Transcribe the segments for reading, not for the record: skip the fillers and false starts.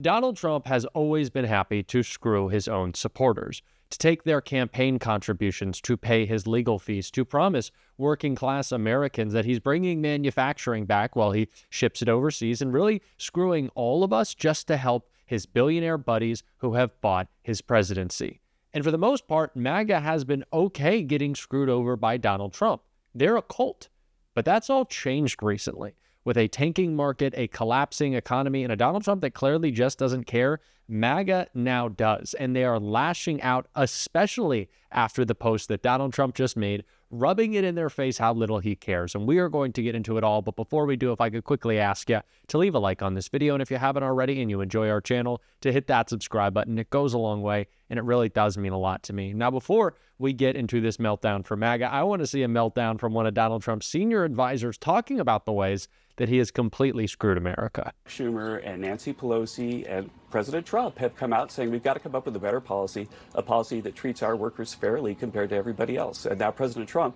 Donald Trump has always been happy to screw his own supporters, to take their campaign contributions, to pay his legal fees, to promise working-class Americans that he's bringing manufacturing back while he ships it overseas, and really screwing all of us just to help his billionaire buddies who have bought his presidency. And for the most part, MAGA has been okay getting screwed over by Donald Trump. They're a cult. But that's all changed recently. With a tanking market, a collapsing economy, and a Donald Trump that clearly just doesn't care, MAGA now does. And they are lashing out, especially after the post that Donald Trump just made, rubbing it in their face how little he cares. And we are going to get into it all. But before we do, if I could quickly ask you to leave a like on this video. And if you haven't already and you enjoy our channel, to hit that subscribe button. It goes a long way, and it really does mean a lot to me. Now, before we get into this meltdown for MAGA, I want to see a meltdown from one of Donald Trump's senior advisors talking about the ways that he has completely screwed America. Schumer and Nancy Pelosi and President Trump have come out saying we've got to come up with a better policy, a policy that treats our workers fairly compared to everybody else. And now President Trump,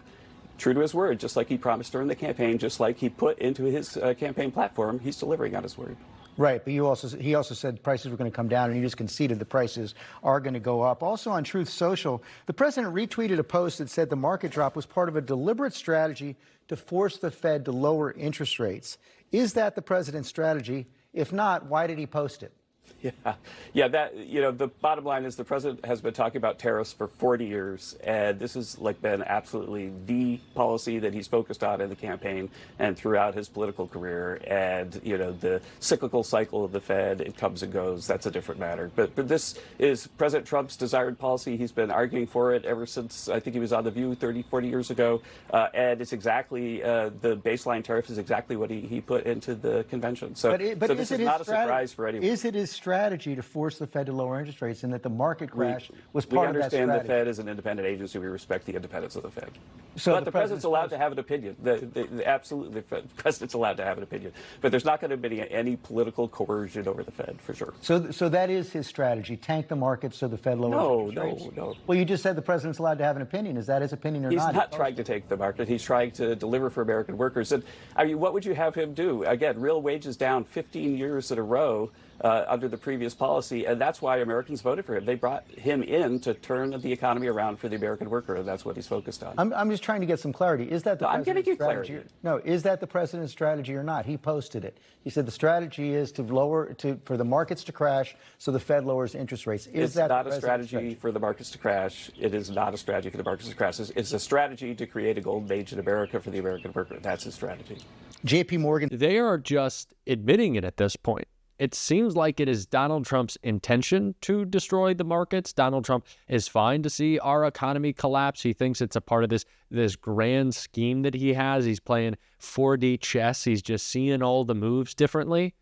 true to his word, just like he promised during the campaign, just like he put into his campaign platform, he's delivering on his word. Right, but he also said prices were going to come down, and he just conceded the prices are going to go up. Also on Truth Social, the president retweeted a post that said the market drop was part of a deliberate strategy to force the Fed to lower interest rates. Is that the president's strategy? If not, why did he post it? Yeah, that, the bottom line is the president has been talking about tariffs for 40 years, and this has been absolutely the policy that he's focused on in the campaign and throughout his political career. And, the cyclical cycle of the Fed, it comes and goes. That's a different matter. But this is President Trump's desired policy. He's been arguing for it ever since, I think he was on The View 30, 40 years ago. And it's exactly, the baseline tariff is exactly what he put into the convention. So, but this is not a surprise for anyone. Is it his strategy to force the Fed to lower interest rates, and that the market crash was part of that strategy? We understand the Fed is an independent agency. We respect the independence of the Fed. So but the president's allowed to have an opinion. Absolutely, the president's allowed to have an opinion. But there's not going to be any political coercion over the Fed, for sure. So that is his strategy, tank the market so the Fed lowers interest rates? No. Well, you just said the president's allowed to have an opinion. Is that his opinion or not? He's not trying to take the market. He's trying to deliver for American workers. And, I mean, what would you have him do? Again, real wages down 15 years in a row under the previous policy, and that's why Americans voted for him. They brought him in to turn the economy around for the American worker, and that's what he's focused on. I'm just trying to get some clarity. Is that the president's strategy? Clarity. No, is that the president's strategy or not? He posted it. He said the strategy is for the markets to crash so the Fed lowers interest rates. It's not a strategy for the markets to crash. It is not a strategy for the markets to crash. It's a strategy to create a golden age in America for the American worker. That's his strategy. JP Morgan. They are just admitting it at this point. It seems like it is Donald Trump's intention to destroy the markets. Donald Trump is fine to see our economy collapse. He thinks it's a part of this grand scheme that he has. He's playing 4D chess. He's just seeing all the moves differently.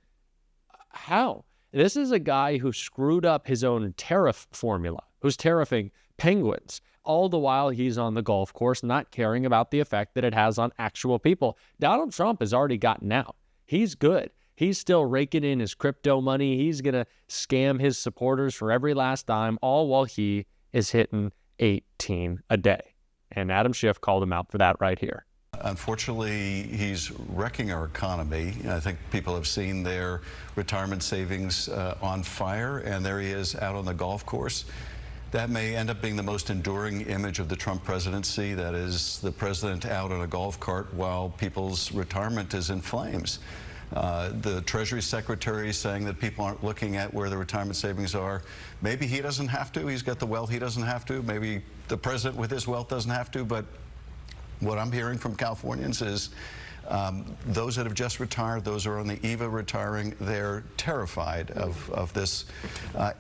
How? This is a guy who screwed up his own tariff formula, who's tariffing penguins. All the while he's on the golf course, not caring about the effect that it has on actual people. Donald Trump has already gotten out. He's good. He's still raking in his crypto money. He's going to scam his supporters for every last dime, all while he is hitting 18 a day. And Adam Schiff called him out for that right here. Unfortunately, he's wrecking our economy. I think people have seen their retirement savings on fire, and there he is out on the golf course. That may end up being the most enduring image of the Trump presidency. That is the president out on a golf cart while people's retirement is in flames. The Treasury Secretary saying that people aren't looking at where the retirement savings are. Maybe he doesn't have to. He's got the wealth. He doesn't have to. Maybe the president with his wealth doesn't have to. But what I'm hearing from Californians is those that have just retired, those who are on the eve of retiring, they're terrified of this.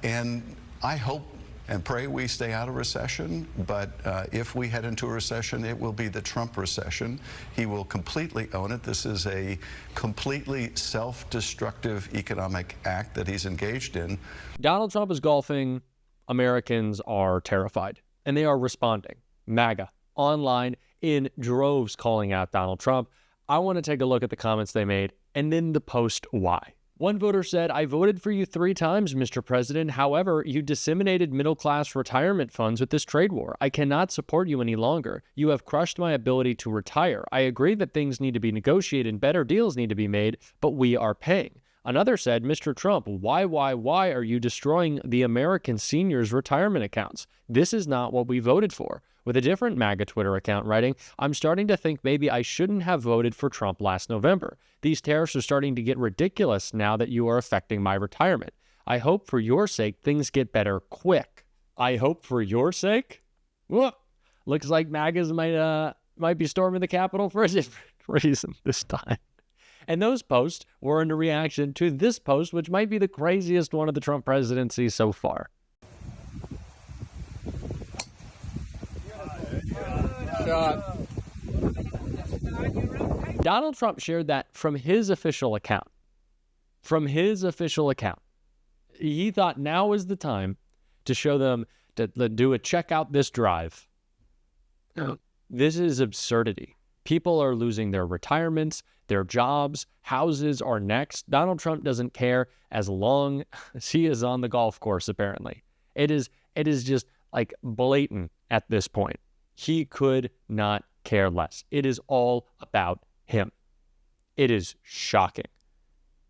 And I hope and pray we stay out of recession, but if we head into a recession, it will be the Trump recession. He will completely own it. This is a completely self-destructive economic act that he's engaged in. Donald Trump is golfing. Americans are terrified, and they are responding. MAGA, online, in droves calling out Donald Trump. I want to take a look at the comments they made, and then the post why. One voter said, "I voted for you 3 times, Mr. President. However, you disseminated middle-class retirement funds with this trade war. I cannot support you any longer. You have crushed my ability to retire. I agree that things need to be negotiated and better deals need to be made, but we are paying. Another said, Mr. Trump, why are you destroying the American seniors' retirement accounts? This is not what we voted for. With a different MAGA Twitter account writing, I'm starting to think maybe I shouldn't have voted for Trump last November. These tariffs are starting to get ridiculous now that you are affecting my retirement. I hope for your sake things get better quick. I hope for your sake? Whoa. Looks like MAGAs might be storming the Capitol for a different reason this time. And those posts were in reaction to this post, which might be the craziest one of the Trump presidency so far. Donald Trump shared that from his official account. He thought now is the time to show them to do a check out this drive. This is absurdity. People are losing their retirements, their jobs, houses are next. Donald Trump doesn't care as long as he is on the golf course, apparently. It is just like blatant at this point. He could not care less. It is all about him. It is shocking.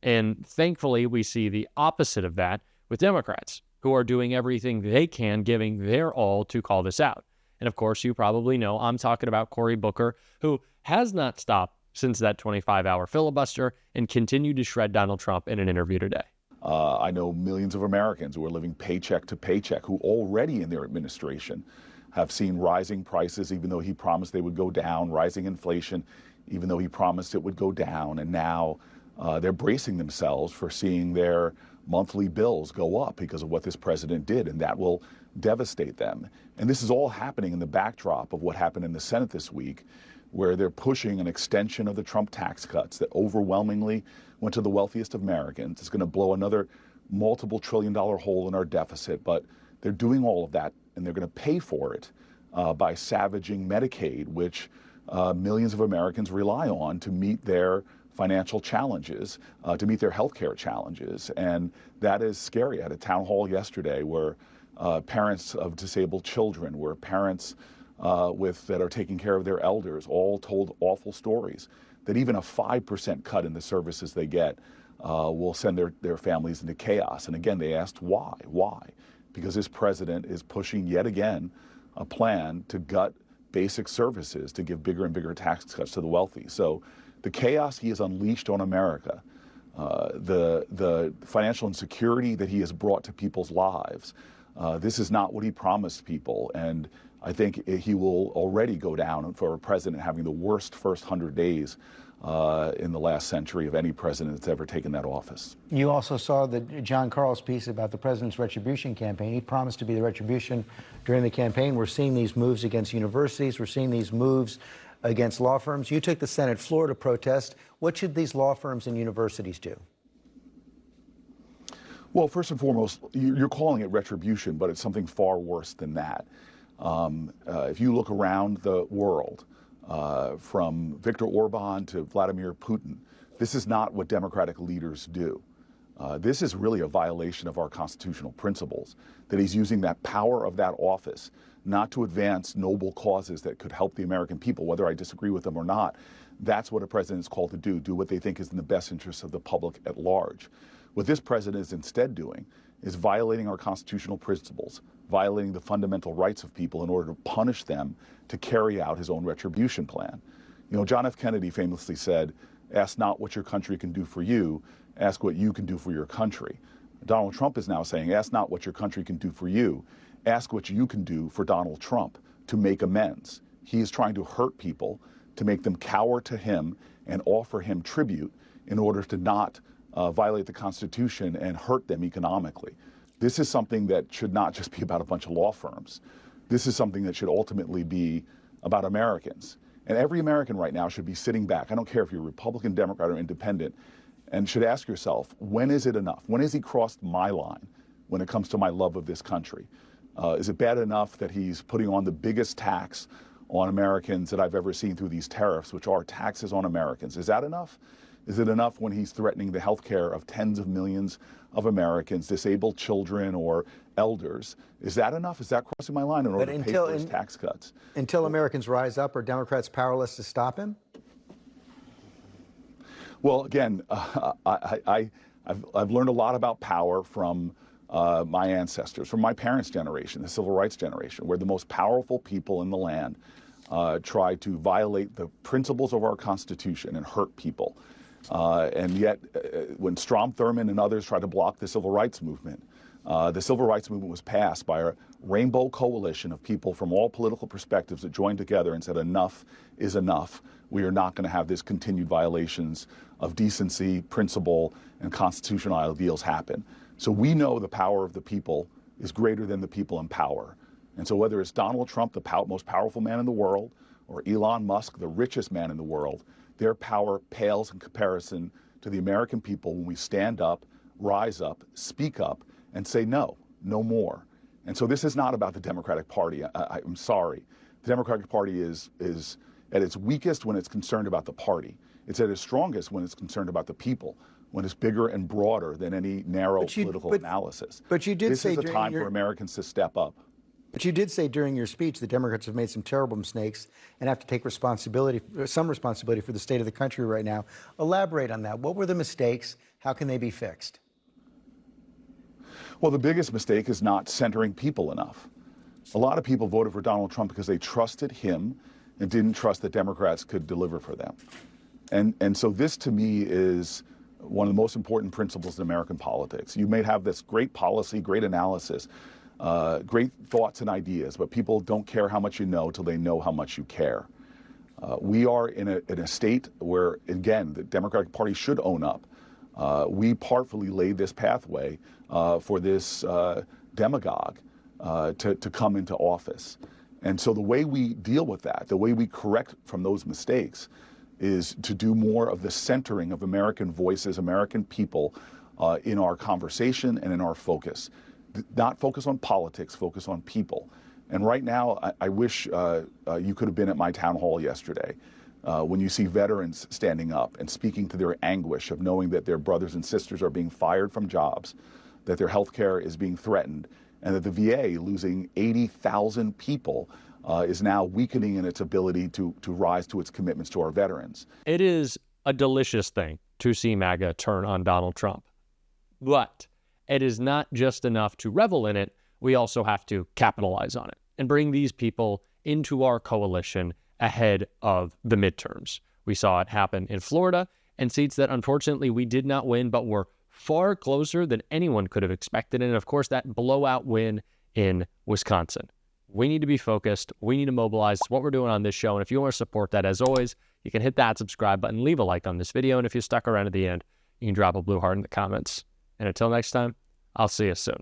And thankfully, we see the opposite of that with Democrats, who are doing everything they can, giving their all to call this out. And of course, you probably know I'm talking about Cory Booker, who has not stopped since that 25-hour filibuster and continued to shred Donald Trump in an interview today. I know millions of Americans who are living paycheck to paycheck, who already in their administration have seen rising prices, even though he promised they would go down, rising inflation, even though he promised it would go down. And now they're bracing themselves for seeing their monthly bills go up because of what this president did, and that will devastate them. And this is all happening in the backdrop of what happened in the Senate this week, where they're pushing an extension of the Trump tax cuts that overwhelmingly went to the wealthiest of Americans. It's going to blow another multiple trillion-dollar hole in our deficit, but they're doing all of that, and they're going to pay for it by savaging Medicaid, which millions of Americans rely on to meet their financial challenges, to meet their health care challenges. And that is scary. I had a town hall yesterday where parents of disabled children, where parents that are taking care of their elders, all told awful stories that even a 5% cut in the services they get will send their families into chaos. And again, they asked why? Why? Because this president is pushing yet again a plan to gut basic services, to give bigger and bigger tax cuts to the wealthy. So the chaos he has unleashed on America, the financial insecurity that he has brought to people's lives, this is not what he promised people. And I think he will already go down for a president having the worst first 100 days in the last century of any president that's ever taken that office. You also saw John Carl's piece about the president's retribution campaign. He promised to be the retribution during the campaign. We're seeing these moves against universities. We're seeing these moves against law firms. You took the Senate floor to protest. What should these law firms and universities do? Well, first and foremost, you're calling it retribution, but it's something far worse than that. If you look around the world, from Viktor Orban to Vladimir Putin, this is not what democratic leaders do. This is really a violation of our constitutional principles, that he's using that power of that office not to advance noble causes that could help the American people, whether I disagree with them or not. That's what a president is called to do what they think is in the best interest of the public at large. What this president is instead doing is violating our constitutional principles, violating the fundamental rights of people in order to punish them to carry out his own retribution plan. You know, John F. Kennedy famously said, "Ask not what your country can do for you, ask what you can do for your country." Donald Trump is now saying, ask not what your country can do for you, ask what you can do for Donald Trump to make amends. He is trying to hurt people, to make them cower to him and offer him tribute in order to not violate the Constitution and hurt them economically. This is something that should not just be about a bunch of law firms. This is something that should ultimately be about Americans. And every American right now should be sitting back. I don't care if you're Republican, Democrat, or Independent, and should ask yourself, when is it enough? When has he crossed my line when it comes to my love of this country? Is it bad enough that he's putting on the biggest tax on Americans that I've ever seen through these tariffs, which are taxes on Americans? Is that enough? Is it enough when he's threatening the health care of tens of millions of Americans, disabled children or elders? Is that enough? Is that crossing my line in order to pay for his tax cuts? Until Americans rise up, are Democrats powerless to stop him? Well, again, I I've learned a lot about power from my ancestors, from my parents' generation, the civil rights generation, where the most powerful people in the land try to violate the principles of our Constitution and hurt people. And yet, when Strom Thurmond and others tried to block the civil rights movement was passed by a rainbow coalition of people from all political perspectives that joined together and said enough is enough. We are not going to have this continued violations of decency, principle, and constitutional ideals happen. So we know the power of the people is greater than the people in power. And so whether it's Donald Trump, the most powerful man in the world, or Elon Musk, the richest man in the world, their power pales in comparison to the American people when we stand up, rise up, speak up, and say no more. And so this is not about the Democratic Party. I'm sorry. The Democratic Party is at its weakest when it's concerned about the party. It's at its strongest when it's concerned about the people, when it's bigger and broader than any narrow political analysis. But you did say this is a time for Americans to step up. But you did say during your speech the Democrats have made some terrible mistakes and have to take some responsibility for the state of the country right now. Elaborate on that. What were the mistakes? How can they be fixed? Well, the biggest mistake is not centering people enough. A lot of people voted for Donald Trump because they trusted him and didn't trust that Democrats could deliver for them. And so this, to me, is one of the most important principles in American politics. You may have this great policy, great analysis, great thoughts and ideas, but people don't care how much you know till they know how much you care. We are in a state where, again, the Democratic Party should own up. We partfully laid this pathway for this demagogue to come into office. And so the way we deal with that, the way we correct from those mistakes, is to do more of the centering of American voices, American people in our conversation and in our focus. Not focus on politics, focus on people. And right now, I wish you could have been at my town hall yesterday when you see veterans standing up and speaking to their anguish of knowing that their brothers and sisters are being fired from jobs, that their health care is being threatened, and that the VA, losing 80,000 people, is now weakening in its ability to rise to its commitments to our veterans. It is a delicious thing to see MAGA turn on Donald Trump. But it is not just enough to revel in it. We also have to capitalize on it and bring these people into our coalition ahead of the midterms. We saw it happen in Florida, and seats that unfortunately we did not win, but were far closer than anyone could have expected. And of course, that blowout win in Wisconsin. We need to be focused. We need to mobilize. It's what we're doing on this show. And if you want to support that, as always, you can hit that subscribe button, leave a like on this video. And if you stuck around to the end, you can drop a blue heart in the comments. And until next time, I'll see you soon.